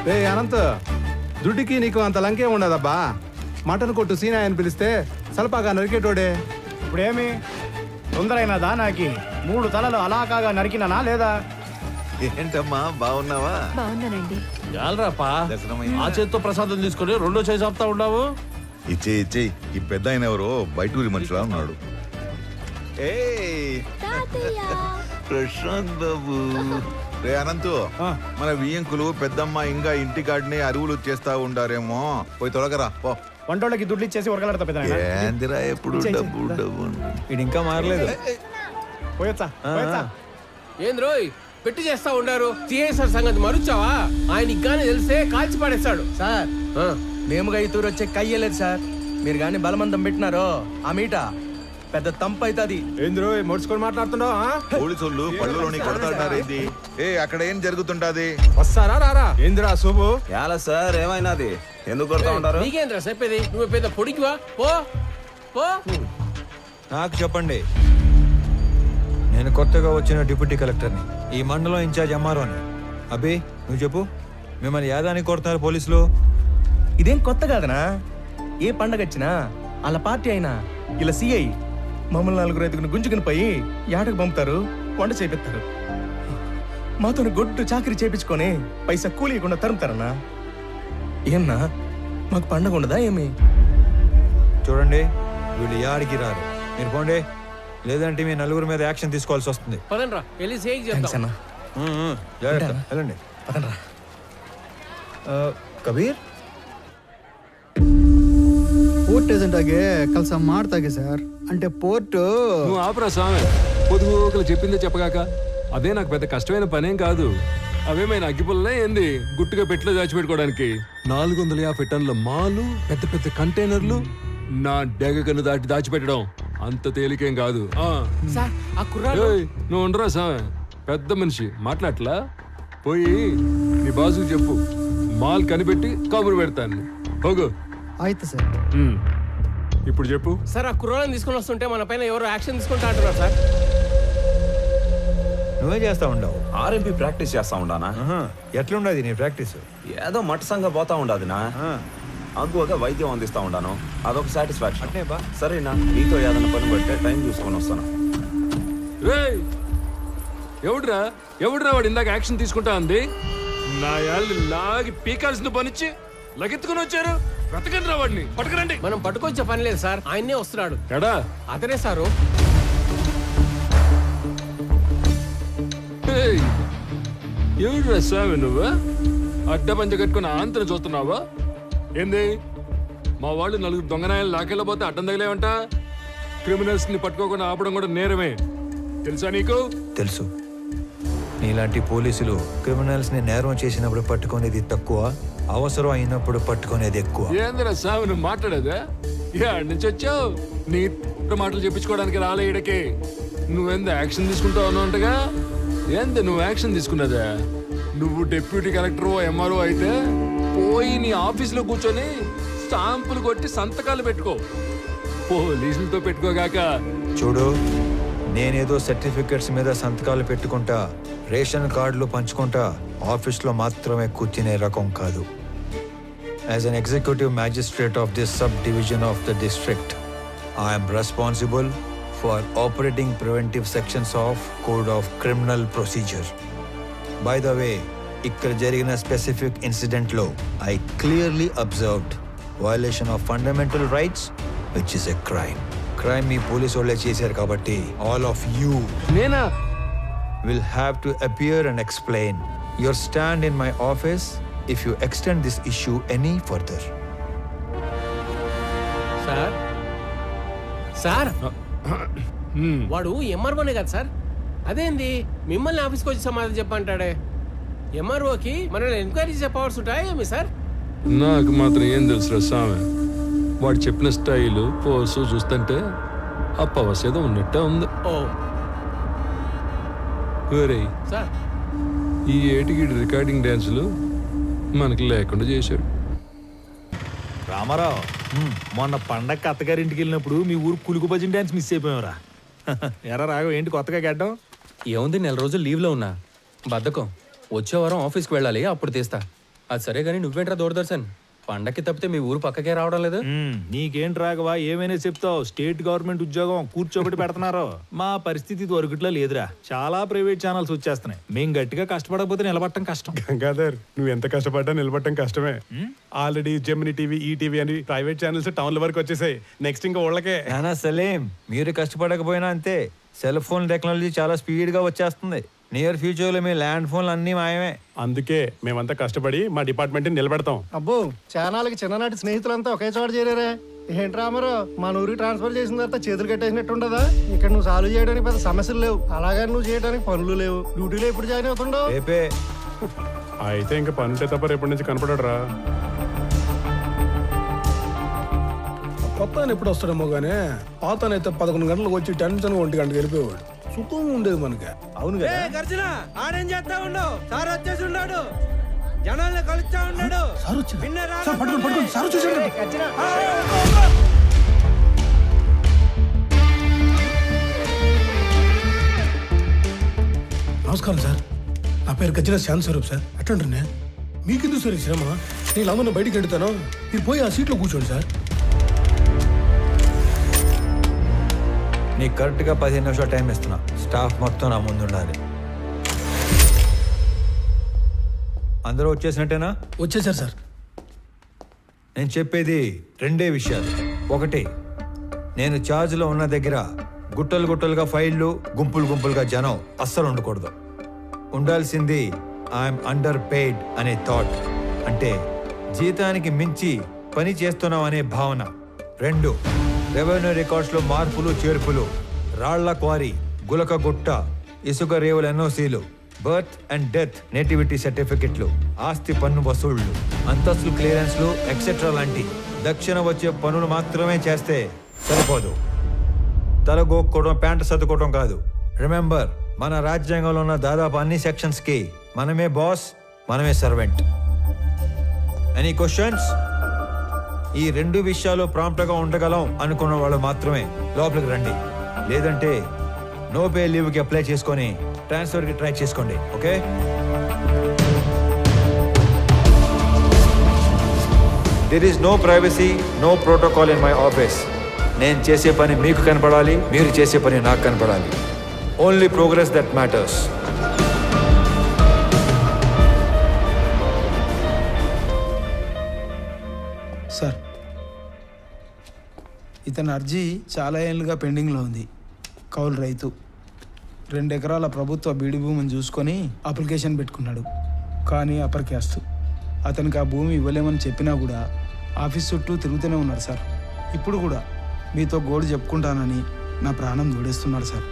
రే అనంత్, దుడ్డికి నీకు అంత లంకే ఉండదబ్బా. మటన్ కొట్టు సీనా అని పిలిస్తే సలపాగా నరికేటోడే. ఇప్పుడేమి తొందరైనదా? నాకి 3 తలలు అలాకాగా నరికినానా లేదా? ఏంటమ్మా బాగున్నావా? బాగున్నానండి. చాలరాపా, దర్శనమైందా? ఆ చేత్తో ప్రసాదం తీసుకొని రెండో చేయి చెప్తా ఉన్నావు. ఇచ్చేయి ఈ పెద్ద ఆయన ఎవరో బయట ఊరి మనిషిలా ఉన్నాడు. ప్రశాంత్ బాబు. రే అనంతు, మన వియ్యంకులు పెద్దమ్మ ఇంకా ఇంటికాడిని అరువులు చేస్తా ఉండారేమో, పోయి తొలగరా పో. వంటోళ్ళకి దుడ్లు ఇచ్చేసి ఉరకలాడతా పెద్ద ఏందిరా ఎప్పుడు డబ్బు డబ్బు. ఇది ఇంకా మారలేదు. పోయొచ్చా? ఏంద్రోయ్ పెట్టి చేస్తా ఉండారు. సిఐసార్ సంగతి మరుచావా? ఆయనకి గానీ తెలిస్తే కాల్చి పాడేస్తాడు. సార్ మేముగా ఈ తూరు వచ్చే కయ్యలేదు సార్. మీరు కానీ బలమందం పెట్టినారో ఆ మీట పెద్ద తంపు అవుతుంది. ఏంద్రో మొడుచుకొని మాట్లాడుతున్నావు? పోలీసులు పళ్ళలోని కొడతాడారేంది? అక్కడ ఏం జరుగుతుంటది? వస్తారా రారా? ఏంద్రా శుభు? ఎలా సార్ ఏమైనాది? ఎందుకు కొడతా ఉంటారు? నీకేంద్రా చెప్పేది? నువ్వు పెద్ద పొడికివా? పో పో. నాకు చెప్పండి, నేను కొత్తగా వచ్చిన డిప్యూటీ కలెక్టర్ని, ఈ మండలం ఇన్ఛార్జ్ ఎంఆర్ఓని. అభి నువ్వు చెప్పు, మిమ్మల్ని యాదానికి కొడుతున్నారు పోలీసులు? ఇదేం కొత్త కాదనా? ఏ పండగ వచ్చినా వాళ్ళ పార్టీ అయినా ఇలా సిఐ మమ్మల్ని 4 గుంజుకుని పోయి యాడకు పంపుతారు, వంట చేపిస్తారు. మాతో గొడ్డు చాకరీ చేపించుకొని పైసా కూలీయకుండా తరుముతారన్నా. ఏమన్నా మాకు పండగ ఉండదా ఏమి? చూడండి, వీళ్ళు యాడికి రారు. మీరు పోండి, లేదంటే మీ నలుగురు మీద యాక్షన్ తీసుకోవాల్సి వస్తుంది. పదండ్రా వెళ్ళి సేకి థాంక్స్ చెప్తాం. అన్నా. జాగ్రత్త, వెళ్ళండి. పదండ్రా. కబీర్, ಪೋರ್ಟ್ ಏಜೆಂಟ್ ಆಗಿ ಕೆಲಸ ಮಾಡ್ತಾಗೆ ಸರ್. అంటే పోర్టు నువ్వు ఆపరా స్వామి. పొదుగుకలు చెప్పిందే చెప్పగాక అదే నాకు పెద్ద కష్టమైన పనేం కాదు. అవేమైనా అగ్గిపుల్లే ఏంది గుట్టుగా పెట్టిలో దాచిపెట్టుకోవడానికి? 450 టన్నుల మాలు, పెద్ద పెద్ద కంటైనర్లు నా డెగకను దాటి దాచిపెట్టడం అంత తేలికేం కాదు. సార్ ఆ కుర్రాడు ఏయ్, నువ్వు ఉండరా స్వామి, పెద్ద మనిషి మాట్లాడలా. పోయి నీ బాసుకు చెప్పు, మాల్ కనిపెట్టి కబురు పెడతాను. పోగు. ಆಯ್ತು ಸರ್. ఇప్పుడు చెప్పు. సార్ ఆ కుర్రాళ్ళని తీసుకొని వస్తుంటే మన పైన ఎవరో యాక్షన్ తీసుకుంటా అంటున్నారు సార్. నువ్వే చేస్తా ఉండవు. ఆర్ఎంపీ ప్రాక్టీస్ చేస్తా ఉండానా? ఎట్లుండదు నీ ప్రాక్టీస్? ఏదో మట్టసంగా పోతా ఉండదునా, అగ్గువగా వైద్యం అందిస్తా ఉండాను. అదొక సాటిస్ఫాక్షన్. అంటే బా సరేనా, నీతో ఏదైనా పని పడితే టైం చూసుకొని వస్తాను. రేయ్, ఎవడురా వాడు ఇందాక యాక్షన్ తీసుకుంటా అంది? నా యాళ్ళు లాగి పీకాల్సిన పనిచ్చి లగెత్తుకుని వచ్చారు. వెతకండి రా వాడిని, పట్టుకురండి. మనం పట్టుకొచ్చే పని లేదు సార్, ఆయన్నే వస్తున్నాడు. ఎడా అతనే సారు. ఎవడురా స్వామి నువ్వు? అడ్డ పంచ కట్టుకుని ఆంతను చూస్తున్నావా ఏంది? మా వాళ్ళు 4 దొంగనాయాలు లాకెళ్ళబోతే అడ్డం తగిలేవంట. క్రిమినల్స్ ని పట్టుకోకుండా ఆపడం కూడా నేరమే, తెలుసా నీకు? తెలుసు. నీలాంటి పోలీసులు క్రిమినల్స్ ని నేరం చేసినప్పుడు పట్టుకునేది తక్కువ, అవసరం అయినప్పుడు పట్టుకునేది ఎక్కువ. ఏందిరా స్వామి నువ్వు మాట్లాడేదా? ఏడు నుంచి వచ్చావు? నీ మాటలు చెప్పించుకోవడానికి రాలే ఈడకి. నువ్వెంత యాక్షన్ తీసుకుంటావు అన్నట్టుగా. ఏంది నువ్వు యాక్షన్ తీసుకున్నదా? నువ్వు డిప్యూటీ కలెక్టర్ ఎంఆర్ఓ అయితే పోయి నీ ఆఫీసులో కూర్చొని స్టాంపులు కొట్టి సంతకాలు పెట్టుకో. పోలీసులతో పెట్టుకోగాక. చూడు, నేనేదో సర్టిఫికెట్స్ మీద సంతకాలు పెట్టుకుంటా, రేషన్ కార్డులు పంచుకుంటా ఆఫీస్లో మాత్రమే కూర్చునే రకం కాదు. As an executive magistrate of this subdivision of the district, I'm responsible for operating preventive sections of code of criminal procedure. By the way, ఇక్కడ జరిగిన స్పెసిఫిక్ ఇన్సిడెంట్లో I clearly observed violation of fundamental rights, which is a crime. Crime మీ police వాళ్ళే చేశారు కాబట్టి all of you నేనా will have to appear and explain your stand in my office if you extend this issue any further. Sir sir వాడు ఎంఆర్ఓనే కదా sir? అదేంది మిమ్మల్ని ఆఫీస్కి వచ్చి సమాధానం చెప్పంటాడే? ఎంఆర్ఓకి మనల్ని ఎంక్వైరీ చెప్పవలసి ఉంటాయా ఏమి సార్? నాకు మాత్రం ఏం తెలుసురా స్వామి. వాడు చెప్పిన స్టైలు పోసు చూస్తుంటే అప్పవసేదో ఉన్నట్టే ఉంది. ఓ ఒరేయ్, సార్ ఈ ఏటికి రికార్డింగ్ డ్యాన్సులు మనకి లేకుండా చేశాడు. రామారావు, మొన్న పండగ అత్తగారింటికి వెళ్ళినప్పుడు మీ ఊరు కులుకు భజన డాన్స్ మిస్ అయిపోయావురా. ఎరా రాఘవ, ఏంటి కొత్తగా గడ్డం? ఏముంది, 4 రోజులు లీవ్లో ఉన్నా. బద్ధకం. వచ్చే వారం ఆఫీస్కి వెళ్ళాలి, అప్పుడు తీస్తా. అది సరే కానీ నువ్వేంట్రా దూరదర్శన్ పండక్కి తప్పితే మీ ఊరు పక్కకే రావడం లేదు. నీకేం రాగవా ఏమైనా చెప్తావు. స్టేట్ గవర్నమెంట్ ఉద్యోగం కూర్చోబెట్టి పెడుతున్నారు. మా పరిస్థితి దొరకట్లా లేదురా. చాలా ప్రైవేట్ ఛానల్స్ వచ్చేస్తున్నాయి. మేం గట్టిగా కష్టపడకపోతే నిలబడటం కష్టం. గంగాధర్ నువ్వు ఎంత కష్టపడ్డా నిలబడటం కష్టమే. ఆల్రెడీ జెమిని టీవీ, ఈటీవీ అని ప్రైవేట్ ఛానల్స్ టౌన్ల వరకు వచ్చేసాయి. నెక్స్ట్ ఇంకా ఊళ్ళకే. నానా సలీం, మీరు కష్టపడకపోయినా అంతే. సెల్ ఫోన్ టెక్నాలజీ చాలా స్పీడ్గా వచ్చేస్తుంది. నియర్ ఫ్యూచర్లో మీ ల్యాండ్ ఫోన్లు అన్నీ మాయమే. అందుకే మేమంతా కష్టపడి మా డిపార్ట్మెంట్ నిలబెడతాం. అబ్బో చానాలకి చిన్ననాటి స్నేహితులంతా ఒకే చోట చేరారే. ఏంట్రా అమరు మన ఊరికి ట్రాన్స్ఫర్ చేసిన తర్వాత చేతులు కట్టేసినట్టు ఉండదా? ఇక్కడ నువ్వు సాల్వ్ చేయడానికి పెద్ద సమస్యలు లేవు, అలాగే నువ్వు చేయడానికి పనులు లేవు. డ్యూటీలో ఎప్పుడు జాయిన్ అవుతుండవు? రేపే. అయితే ఇంకా పని ఉంటే తప్ప రేపటి నుంచి కనపడరా. కొత్త ఎప్పుడు వస్తాడేమో గానీ పాతనైతే 11 గంటలకు వచ్చి టెన్షన్ 1 గంటకు వెళ్ళిపోయాడు. సుఖం ఉండేది మనకి. అవును కదా. ఆడేం చేస్తా ఉండవు, సార్ వచ్చేసి ఉన్నాడు, జనాల్ని కలుస్తా ఉన్నాడు. నమస్కారం సార్, నా పేరు గజ్జల శాంతి స్వరూప్ సార్. అట్లంటే మీకెందుకు సార్ ఈ శ్రమ? నేను అందరిని బయటికి వెళ్తాను, మీరు పోయి ఆ సీట్లో కూర్చోండి సార్. నీకు కరెక్ట్గా 15 నిమిషాలు టైం ఇస్తున్నా. స్టాఫ్ మొత్తం నా ముందు ఉండాలి. అందరూ వచ్చేసినట్టేనా? వచ్చేసారు సార్. నేను చెప్పేది 2 విషయాలు. ఒకటి, నేను ఛార్జ్లో ఉన్న దగ్గర గుట్టలు గుట్టలుగా ఫైళ్ళు, గుంపులు గుంపులుగా జనం అస్సలు ఉండకూడదు. ఉండాల్సింది ఐఎమ్ అండర్ పెయిడ్ అనే థాట్, అంటే జీతానికి మించి పని చేస్తున్నాం అనే భావన. 2, రెవెన్యూ రికార్డ్స్లో మార్పులు చేర్పులు, రాళ్ల క్వారీ, గులక గుట్ట, ఇసుక రేవుల ఎన్ఓసీలు, బర్త్ అండ్ డెత్ నేటివిటీ సర్టిఫికెట్లు, ఆస్తి పన్ను వసూళ్లు, అంతస్తులు క్లియరెన్స్లు ఎక్సెట్రా లాంటి దక్షిణ వచ్చే పనులు మాత్రమే చేస్తే సరిపోదు. తలగోక్కోవడం, ప్యాంటు సర్దుకోవడం కాదు. రిమెంబర్, మన రాజ్యాంగంలో ఉన్న దాదాపు అన్ని సెక్షన్స్కి మనమే బాస్, మనమే సర్వెంట్. Any questions? ఈ 2 విషయాలు ప్రాంప్ట్గా ఉండగలం అనుకున్న వాళ్ళు మాత్రమే లోపలికి రండి. లేదంటే నో పే లీవ్కి అప్లై చేసుకొని ట్రాన్స్ఫర్కి ట్రై చేసుకోండి. Okay? There is no privacy, no protocol in my office. నేను చేసే పని మీకు కనపడాలి, మీరు చేసే పని నాకు కనపడాలి. Only progress that matters. Sir, ఇతని అర్జీ చాలా ఏళ్ళుగా పెండింగ్లో ఉంది. కౌలు రైతు, 2 ఎకరాల ప్రభుత్వ బీడి భూమిని చూసుకొని అప్లికేషన్ పెట్టుకున్నాడు. కానీ అప్పర్ క్యాస్ట్. అతనికి ఆ భూమి ఇవ్వలేమని చెప్పినా కూడా ఆఫీస్ చుట్టూ తిరుగుతూనే ఉన్నాడు సార్. ఇప్పుడు కూడా మీతో గోడు చెప్పుకుంటానని నా ప్రాణం దూడేస్తున్నాడు సార్.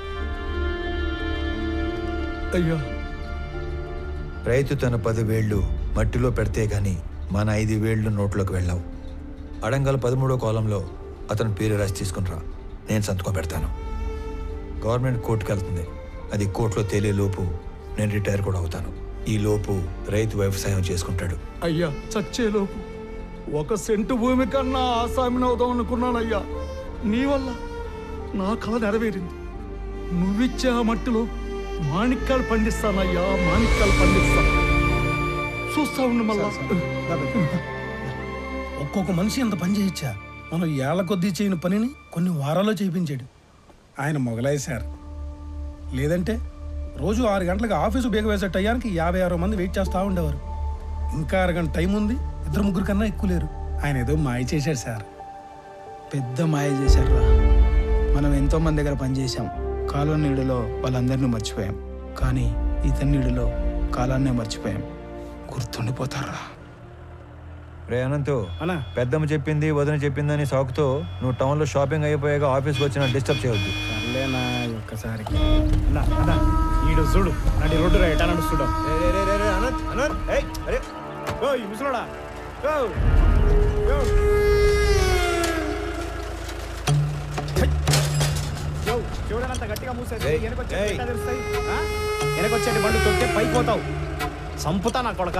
అయ్యో, రైతు తన 10 వేళ్ళు మట్టిలో పెడితే గాని మన 5 వేళ్ళు నోట్లోకి వెళ్ళావు. అడంగల్ 13వ కాలంలో అతని పేరు రాసి తీసుకునిరా, నేను సంతకం పెడతాను. గవర్నమెంట్ కోర్టుకు వెళ్తుంది. అది కోర్టులో తేలే లోపు నేను రిటైర్ కూడా అవుతాను. ఈ లోపు రైతు వ్యవసాయం చేసుకుంటాడు. అయ్యా, చచ్చేలోపు 1 సెంటు భూమి కన్నా ఆసామిని అవుదాం అనుకున్నానయ్యా. నీ వల్ల నా కళ నెరవేరింది. నువ్విచ్చే ఆ మట్టిలో మాణిక్యాలు పండిస్తానయ్యా, మాణిక్యాలు పండిస్తా. చూస్తా ఉండు మళ్ళా. ఒక్కొక్క మనిషి ఎంత పని చేయొచ్చా? మనం ఏళ్ల కొద్దీ చేయని పనిని కొన్ని వారాల్లో చేయించాడు ఆయన. మొగలాయి సార్. లేదంటే రోజు 6 గంటలకు ఆఫీసు బేగ వేసే టయానికి 56 మంది వెయిట్ చేస్తూ ఉండేవారు. ఇంకా 6 గంట టైం ఉంది, 2-3 కన్నా ఎక్కువ లేరు. ఆయన ఏదో మాయ చేశాడు సార్. పెద్ద మాయ చేశారా. మనం ఎంతో మంది దగ్గర పనిచేసాం. కాలం నీడలో వాళ్ళందరినీ మర్చిపోయాం. కానీ ఇతని నీడలో కాలాన్నే మర్చిపోయాం. గుర్తుండిపోతారా? రే అనంతు, అన్నా, పెద్దమ్మ చెప్పింది, వదిన చెప్పిందని సాకుతో నువ్వు టౌన్లో షాపింగ్ అయిపోయాక ఆఫీస్కి వచ్చిన డిస్టర్బ్ చేయవద్దు. సర్లేనా ఒక్కసారికి. అన్నా అన్నా, ఈడు చూడు నడి రోడ్డు రా, ఎటా నడుస్తుడు. ఈ ముసలోడా, చూడనంత గట్టిగా మూసేసి వెనకొచ్చేటి బండు తొక్కితే పైకి పోతావు. సంపుతా నా కొడక.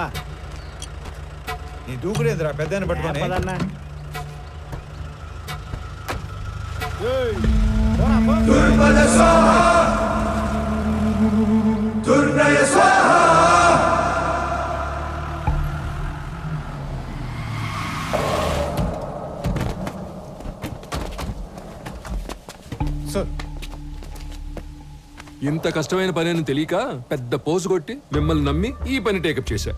నీ దూకుడేంద్రా పెద్ద పట్టుకొని. సార్. ఇంత కష్టమైన పని అని తెలియక పెద్ద పోసు కొట్టి మిమ్మల్ని నమ్మి ఈ పని టేకప్ చేశా.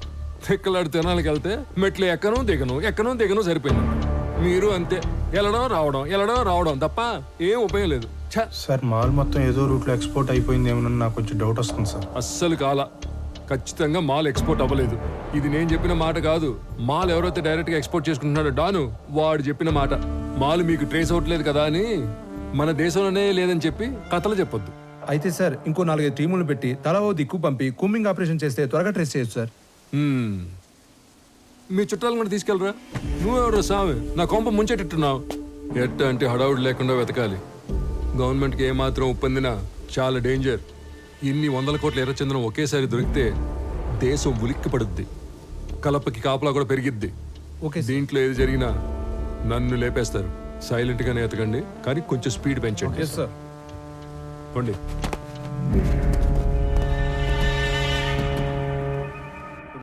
తిక్కలాడు తినాలకి వెళ్తే మెట్లు ఎక్కను దిగను సరిపోయింది. మీరు అంతే, వెళ్ళడం రావడం తప్ప ఏం ఉపయోగం లేదు. ఛ! సార్ మాల్ మొత్తం ఏదో రూట్లో ఎక్స్పోర్ట్ అయిపోయింది ఏమన్నా నాకు కొంచెం డౌట్ వస్తుంది సార్. అస్సలు కాల, ఖచ్చితంగా మాల్ ఎక్స్పోర్ట్ అవ్వలేదు. ఇది నేను చెప్పిన మాట కాదు. మాల్ ఎవరైతే డైరెక్ట్ గా ఎక్స్పోర్ట్ చేసుకుంటున్నాడో డాను, వాడు చెప్పిన మాట. మాల్ మీకు ట్రేస్ అవ్వట్లేదు కదా అని మన దేశంలోనే లేదని చెప్పి కథలు చెప్పొద్దు. అయితే సార్ ఇంకో 4-5 టీములు పెట్టి తలా ఓ దిక్కు పంపి కూంబింగ్ ఆపరేషన్ చేస్తే త్వరగా ట్రేస్ చేయొచ్చు సార్. మీ చుట్టాలను కూడా తీసుకెళ్ళరా. నువ్వెవరో సామె నా కొంప ముంచెట్టున్నావు. ఎట్ట అంటే హడావుడి లేకుండా వెతకాలి. గవర్నమెంట్కి ఏమాత్రం ఉప్పొందినా చాలా డేంజర్. ఇన్ని 100 కోట్ల ఎర్రచందనం ఒకేసారి దొరికితే దేశం ఉలిక్కి పడుద్ది. కలపకి కాపలా కూడా పెరిగిద్ది. దీంట్లో ఏది జరిగినా నన్ను లేపేస్తారు. సైలెంట్ గానే ఎతకండి, కానీ కొంచెం స్పీడ్ పెంచండి. సార్ పోండి.